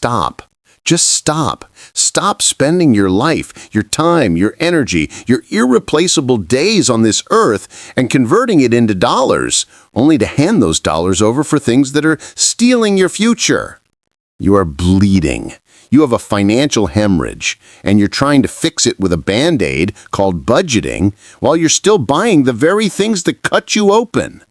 stop. Just stop. Stop spending your life, your time, your energy, your irreplaceable days on this earth and converting it into dollars, only to hand those dollars over for things that are stealing your future. You are bleeding. You have a financial hemorrhage, and you're trying to fix it with a Band-Aid called budgeting while you're still buying the very things that cut you open.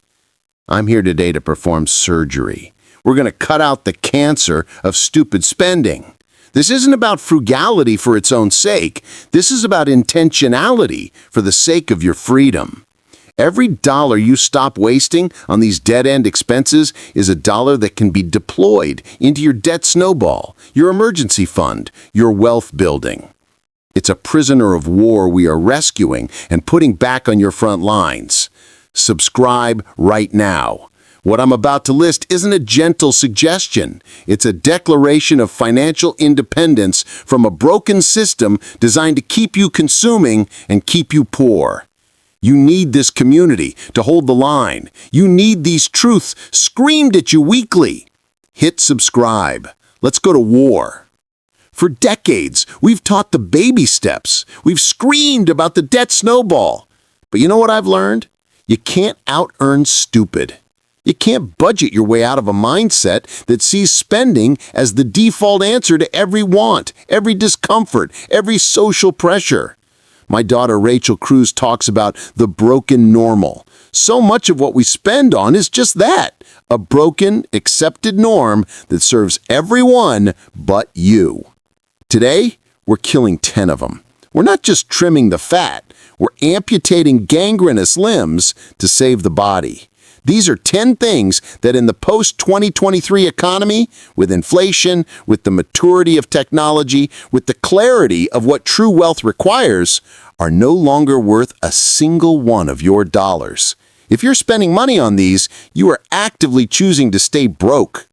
I'm here today to perform surgery. We're going to cut out the cancer of stupid spending. This isn't about frugality for its own sake. This is about intentionality for the sake of your freedom. Every dollar you stop wasting on these dead-end expenses is a dollar that can be deployed into your debt snowball, your emergency fund, your wealth building. It's a prisoner of war we are rescuing and putting back on your front lines. Subscribe right now. What I'm about to list isn't a gentle suggestion. It's a declaration of financial independence from a broken system designed to keep you consuming and keep you poor. You need this community to hold the line. You need these truths screamed at you weekly. Hit subscribe. Let's go to war. For decades, we've taught the baby steps. We've screamed about the debt snowball. But you know what I've learned? You can't out-earn stupid. You can't budget your way out of a mindset that sees spending as the default answer to every want, every discomfort, every social pressure. My daughter Rachel Cruz talks about the broken normal. So much of what we spend on is just that, a broken, accepted norm that serves everyone but you. Today, we're killing 10 of them. We're not just trimming the fat, we're amputating gangrenous limbs to save the body. These are 10 things that in the post-2023 economy, with inflation, with the maturity of technology, with the clarity of what true wealth requires, are no longer worth a single one of your dollars. If you're spending money on these, you are actively choosing to stay broke.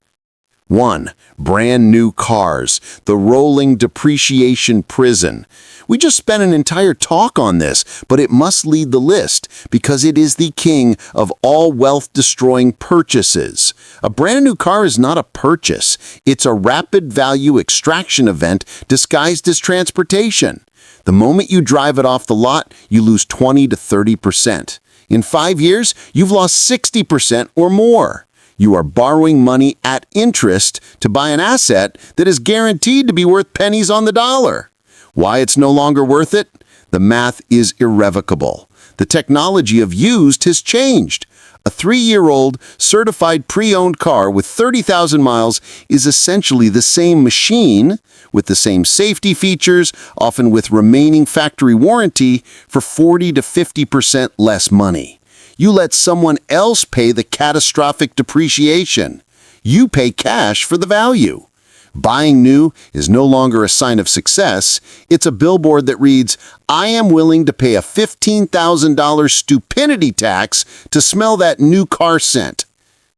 1. Brand new cars, the rolling depreciation prison. We just spent an entire talk on this, but it must lead the list because it is the king of all wealth-destroying purchases. A brand new car is not a purchase. It's a rapid value extraction event disguised as transportation. The moment you drive it off the lot, you lose 20 to 30%. In 5 years, you've lost 60% or more. You are borrowing money at interest to buy an asset that is guaranteed to be worth pennies on the dollar. Why it's no longer worth it? The math is irrevocable. The technology of used has changed. A 3-year-old certified pre-owned car with 30,000 miles is essentially the same machine with the same safety features, often with remaining factory warranty, for 40 to 50% less money. You let someone else pay the catastrophic depreciation. You pay cash for the value. Buying new is no longer a sign of success. It's a billboard that reads, "I am willing to pay a $15,000 stupidity tax to smell that new car scent."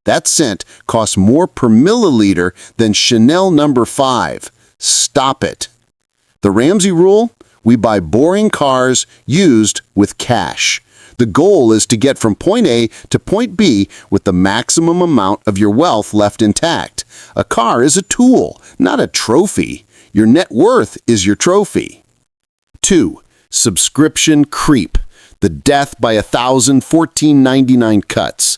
That scent costs more per milliliter than Chanel No. 5. Stop it. The Ramsey rule? We buy boring cars used with cash. The goal is to get from point A to point B with the maximum amount of your wealth left intact. A car is a tool, not a trophy. Your net worth is your trophy. 2. Subscription creep. The death by 1,000 $14.99 cuts.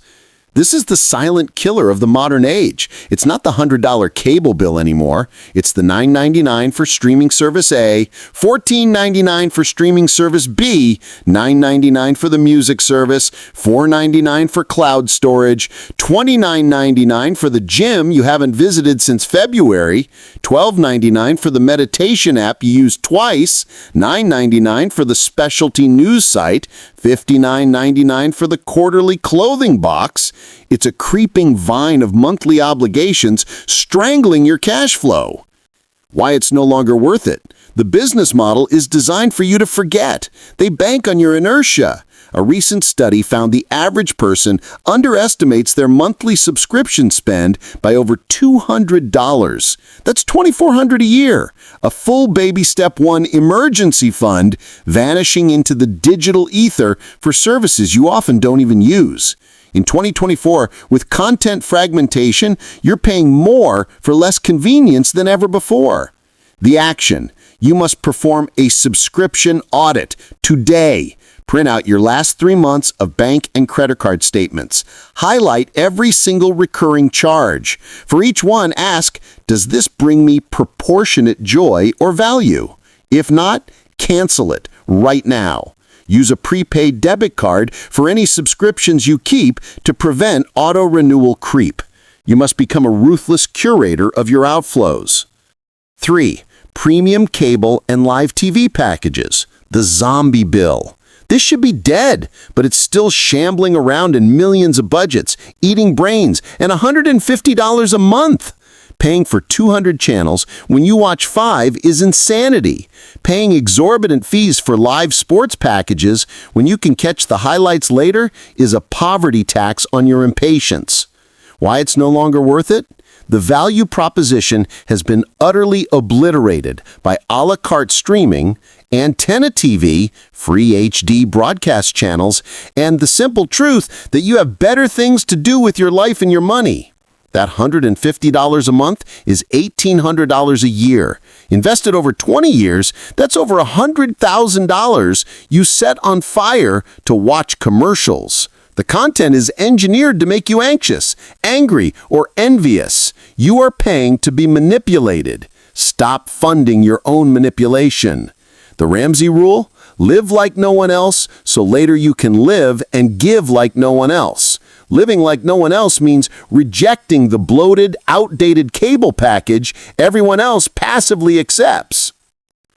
This is the silent killer of the modern age. It's not the $100 cable bill anymore. It's the $9.99 for streaming service A, $14.99 for streaming service B, $9.99 for the music service, $4.99 for cloud storage, $29.99 for the gym you haven't visited since February, $12.99 for the meditation app you used twice, $9.99 for the specialty news site, $59.99 for the quarterly clothing box. It's a creeping vine of monthly obligations strangling your cash flow. Why it's no longer worth it? The business model is designed for you to forget. They bank on your inertia. A recent study found the average person underestimates their monthly subscription spend by over $200. That's $2,400 a year. A full baby step one emergency fund vanishing into the digital ether for services you often don't even use. In 2024, with content fragmentation, you're paying more for less convenience than ever before. The action: you must perform a subscription audit today. Print out your last 3 months of bank and credit card statements. Highlight every single recurring charge. For each one, ask, does this bring me proportionate joy or value? If not, cancel it right now. Use a prepaid debit card for any subscriptions you keep to prevent auto-renewal creep. You must become a ruthless curator of your outflows. 3. Premium cable and live TV packages. The zombie bill. This should be dead, but it's still shambling around in millions of budgets, eating brains, and $150 a month. Paying for 200 channels when you watch 5 is insanity. Paying exorbitant fees for live sports packages when you can catch the highlights later is a poverty tax on your impatience. Why it's no longer worth it? The value proposition has been utterly obliterated by a la carte streaming, antenna TV, free HD broadcast channels, and the simple truth that you have better things to do with your life and your money. That $150 a month is $1,800 a year. Invested over 20 years, that's over $100,000 you set on fire to watch commercials. The content is engineered to make you anxious, angry, or envious. You are paying to be manipulated. Stop funding your own manipulation. The Ramsey Rule: live like no one else, so later you can live and give like no one else. Living like no one else means rejecting the bloated, outdated cable package everyone else passively accepts.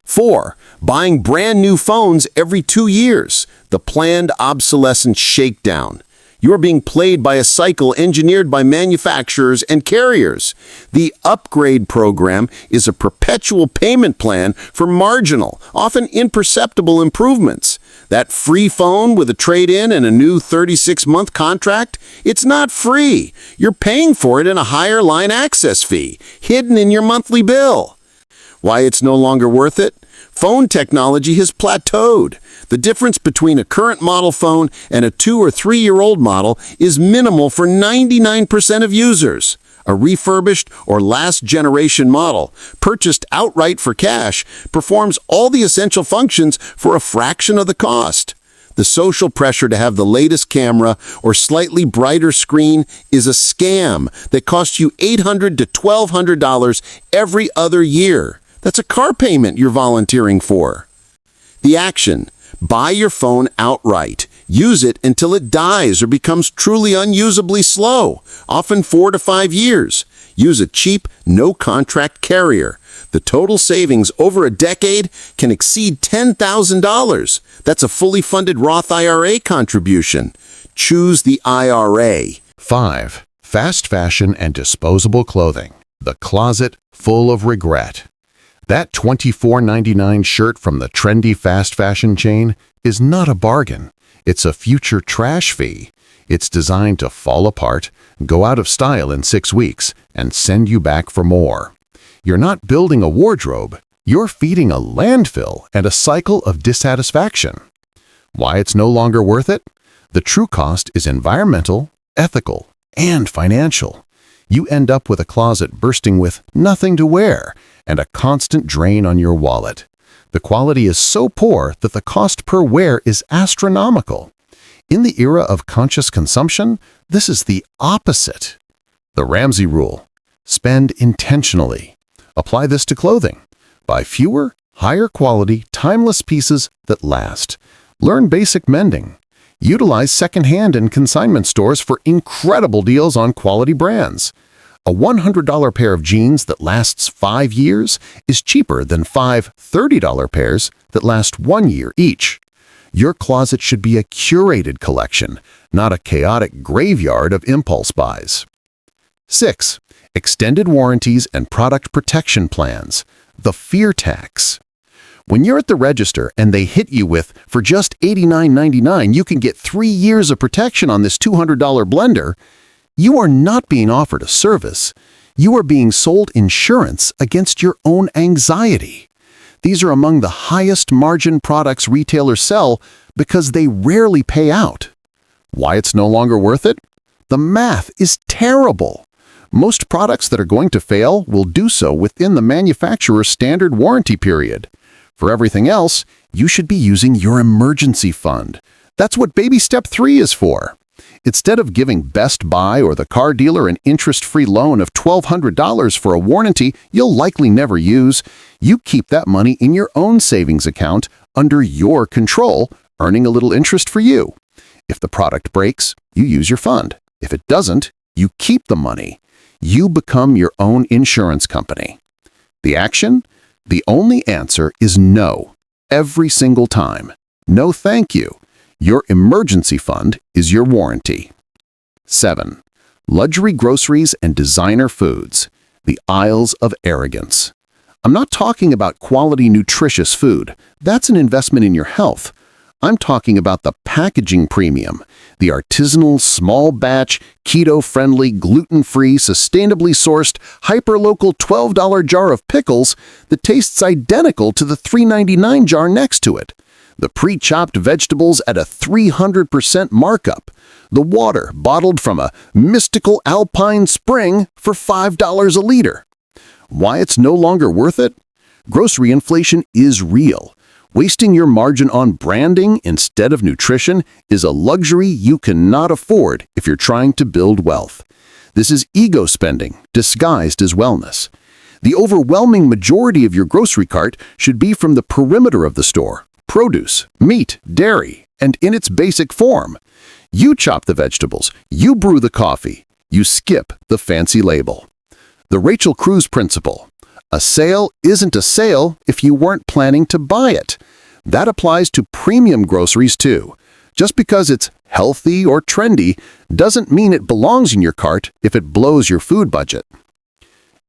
4. Buying brand new phones every 2 years. The planned obsolescence shakedown. You are being played by a cycle engineered by manufacturers and carriers. The upgrade program is a perpetual payment plan for marginal, often imperceptible improvements. That free phone with a trade-in and a new 36-month contract, it's not free. You're paying for it in a higher line access fee, hidden in your monthly bill. Why it's no longer worth it? Phone technology has plateaued. The difference between a current model phone and a 2- or 3-year-old model is minimal for 99% of users. A refurbished or last-generation model, purchased outright for cash, performs all the essential functions for a fraction of the cost. The social pressure to have the latest camera or slightly brighter screen is a scam that costs you $800 to $1,200 every other year. That's a car payment you're volunteering for. The action: buy your phone outright. Use it until it dies or becomes truly unusably slow, often 4 to 5 years. Use a cheap, no-contract carrier. The total savings over a decade can exceed $10,000. That's a fully funded Roth IRA contribution. Choose the IRA. 5. Fast fashion and disposable clothing. The closet full of regret. That $24.99 shirt from the trendy fast fashion chain is not a bargain. It's a future trash fee. It's designed to fall apart, go out of style in 6 weeks, and send you back for more. You're not building a wardrobe. You're feeding a landfill and a cycle of dissatisfaction. Why it's no longer worth it? The true cost is environmental, ethical, and financial. You end up with a closet bursting with nothing to wear and a constant drain on your wallet. The quality is so poor that the cost per wear is astronomical. In the era of conscious consumption, this is the opposite. The Ramsey Rule: spend intentionally. Apply this to clothing. Buy fewer, higher quality, timeless pieces that last. Learn basic mending. Utilize secondhand and consignment stores for incredible deals on quality brands. A $100 pair of jeans that lasts 5 years is cheaper than 5 $30 pairs that last 1 year each. Your closet should be a curated collection, not a chaotic graveyard of impulse buys. 6. Extended warranties and product protection plans. The fear tax. When you're at the register and they hit you with, for just $89.99, you can get 3 years of protection on this $200 blender, you are not being offered a service. You are being sold insurance against your own anxiety. These are among the highest margin products retailers sell because they rarely pay out. Why it's no longer worth it? The math is terrible. Most products that are going to fail will do so within the manufacturer's standard warranty period. For everything else, you should be using your emergency fund. That's what baby step 3 is for. Instead of giving Best Buy or the car dealer an interest-free loan of $1,200 for a warranty you'll likely never use, you keep that money in your own savings account under your control, earning a little interest for you. If the product breaks, you use your fund. If it doesn't, you keep the money. You become your own insurance company. The action? The only answer is no. Every single time. No thank you. Your emergency fund is your warranty. 7. Luxury groceries and designer foods. The aisles of arrogance. I'm not talking about quality, nutritious food. That's an investment in your health. I'm talking about the packaging premium, the artisanal, small-batch, keto-friendly, gluten-free, sustainably sourced, hyper-local $12 jar of pickles that tastes identical to the $3.99 jar next to it. The pre-chopped vegetables at a 300% markup. The water bottled from a mystical alpine spring for $5 a liter. Why it's no longer worth it? Grocery inflation is real. Wasting your margin on branding instead of nutrition is a luxury you cannot afford if you're trying to build wealth. This is ego spending disguised as wellness. The overwhelming majority of your grocery cart should be from the perimeter of the store: produce, meat, dairy, and in its basic form. You chop the vegetables, you brew the coffee, you skip the fancy label. The Rachel Cruz principle. A sale isn't a sale if you weren't planning to buy it. That applies to premium groceries too. Just because it's healthy or trendy doesn't mean it belongs in your cart if it blows your food budget.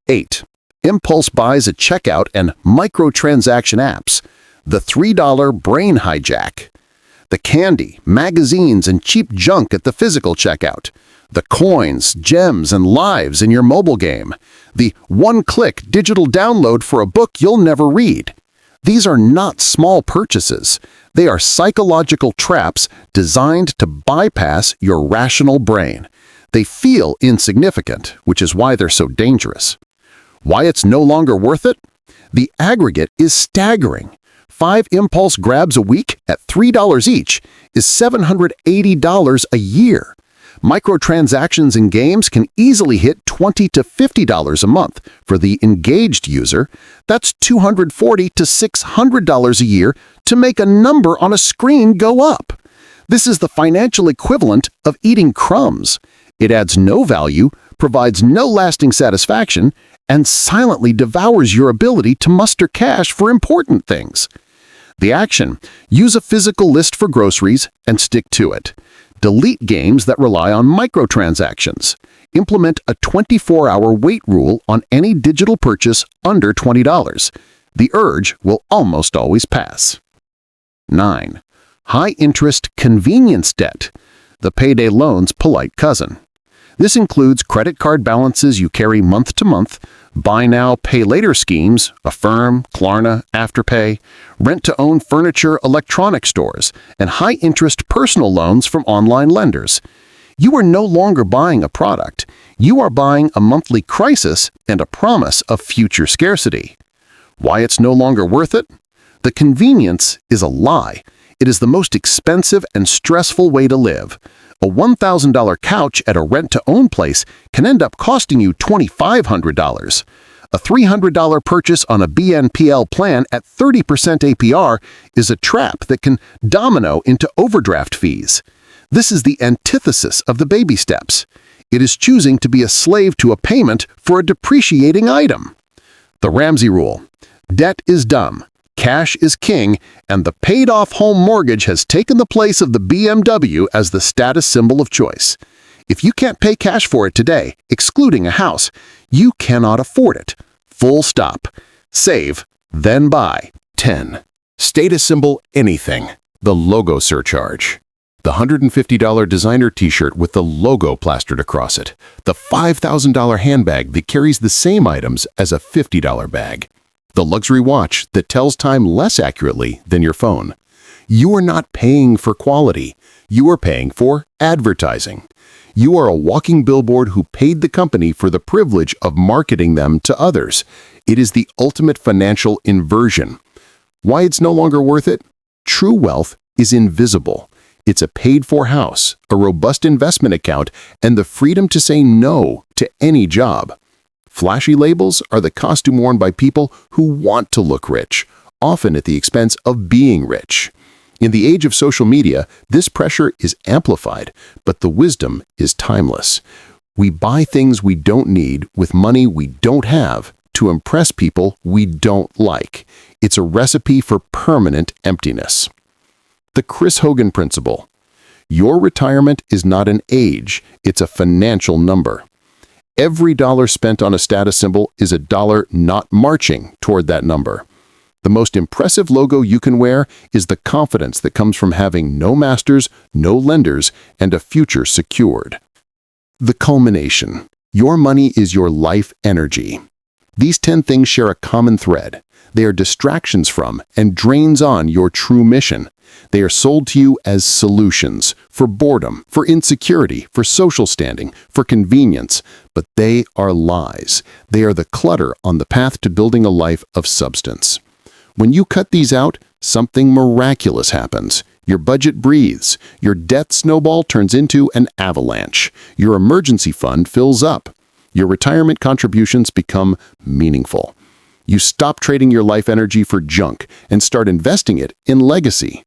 8. Impulse buys at checkout and microtransaction apps. The $3 brain hijack. The candy, magazines, and cheap junk at the physical checkout. The coins, gems, and lives in your mobile game. The one-click digital download for a book you'll never read. These are not small purchases. They are psychological traps designed to bypass your rational brain. They feel insignificant, which is why they're so dangerous. Why it's no longer worth it? The aggregate is staggering. 5 impulse grabs a week at $3 each is $780 a year. Microtransactions in games can easily hit $20 to $50 a month. For the engaged user, that's $240 to $600 a year to make a number on a screen go up. This is the financial equivalent of eating crumbs. It adds no value, provides no lasting satisfaction, and silently devours your ability to muster cash for important things. The action: use a physical list for groceries and stick to it. Delete games that rely on microtransactions. Implement a 24-hour wait rule on any digital purchase under $20. The urge will almost always pass. 9. High-interest convenience debt. The payday loan's polite cousin. This includes credit card balances you carry month to month, buy now, pay later schemes, Affirm, Klarna, Afterpay, rent-to-own furniture, electronic stores, and high-interest personal loans from online lenders. You are no longer buying a product. You are buying a monthly crisis and a promise of future scarcity. Why it's no longer worth it? The convenience is a lie. It is the most expensive and stressful way to live. A $1,000 couch at a rent-to-own place can end up costing you $2,500. A $300 purchase on a BNPL plan at 30% APR is a trap that can domino into overdraft fees. This is the antithesis of the baby steps. It is choosing to be a slave to a payment for a depreciating item. The Ramsey Rule. Debt is dumb. Cash is king, and the paid-off home mortgage has taken the place of the BMW as the status symbol of choice. If you can't pay cash for it today, excluding a house, you cannot afford it. Full stop. Save, then buy. 10. Status symbol anything. The logo surcharge. The $150 designer t-shirt with the logo plastered across it. The $5,000 handbag that carries the same items as a $50 bag. The luxury watch that tells time less accurately than your phone. You are not paying for quality. You are paying for advertising. You are a walking billboard who paid the company for the privilege of marketing them to others. It is the ultimate financial inversion. Why it's no longer worth it? True wealth is invisible. It's a paid-for house, a robust investment account, and the freedom to say no to any job. Flashy labels are the costume worn by people who want to look rich, often at the expense of being rich. In the age of social media, this pressure is amplified, but the wisdom is timeless. We buy things we don't need with money we don't have to impress people we don't like. It's a recipe for permanent emptiness. The Chris Hogan principle. Your retirement is not an age, it's a financial number. Every dollar spent on a status symbol is a dollar not marching toward that number. The most impressive logo you can wear is the confidence that comes from having no masters, no lenders, and a future secured. The culmination. Your money is your life energy. These 10 things share a common thread. They are distractions from and drains on your true mission. They are sold to you as solutions for boredom, for insecurity, for social standing, for convenience, but they are lies. They are the clutter on the path to building a life of substance. When you cut these out, something miraculous happens. Your budget breathes. Your debt snowball turns into an avalanche. Your emergency fund fills up. Your retirement contributions become meaningful. You stop trading your life energy for junk and start investing it in legacy.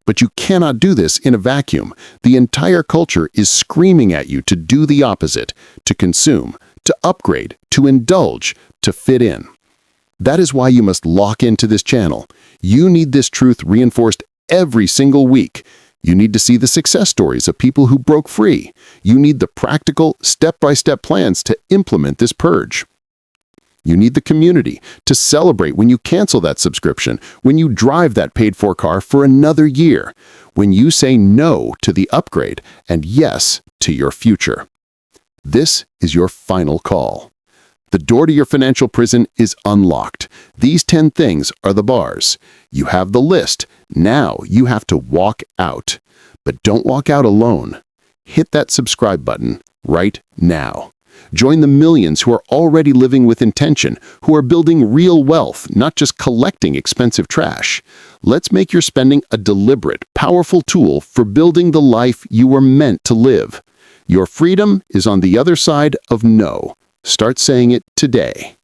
But you cannot do this in a vacuum. The entire culture is screaming at you to do the opposite, to consume, to upgrade, to indulge, to fit in. That is why you must lock into this channel. You need this truth reinforced every single week. You need to see the success stories of people who broke free. You need the practical, step-by-step plans to implement this purge. You need the community to celebrate when you cancel that subscription, when you drive that paid-for car for another year, when you say no to the upgrade and yes to your future. This is your final call. The door to your financial prison is unlocked. These 10 things are the bars. You have the list. Now you have to walk out. But don't walk out alone. Hit that subscribe button right now. Join the millions who are already living with intention, who are building real wealth, not just collecting expensive trash. Let's make your spending a deliberate, powerful tool for building the life you were meant to live. Your freedom is on the other side of no. Start saying it today.